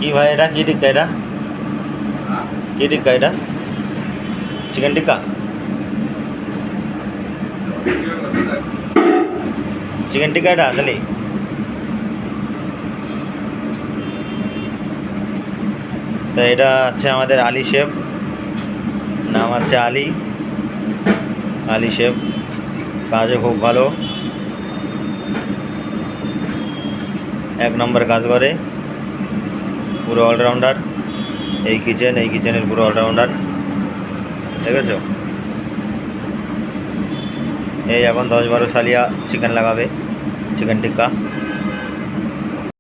কি ভাই এটা কি টিক্কা এটা কি টিক্কা এটা চিকেন টিক্কা চিকেন টিক্কা এটা তাহলে তো এটা হচ্ছে আমাদের আলী শেফ নাম হচ্ছে আলী আলী শেফ কাজও খুব ভালো এক নম্বর কাজ করে পুরো অলরাউন্ডার এই কিচেনের পুরো অলরাউন্ডার দেখেছো এই এখন 10-12 সালিয়া চিকেন লাগাবে চিকেন টিক্কা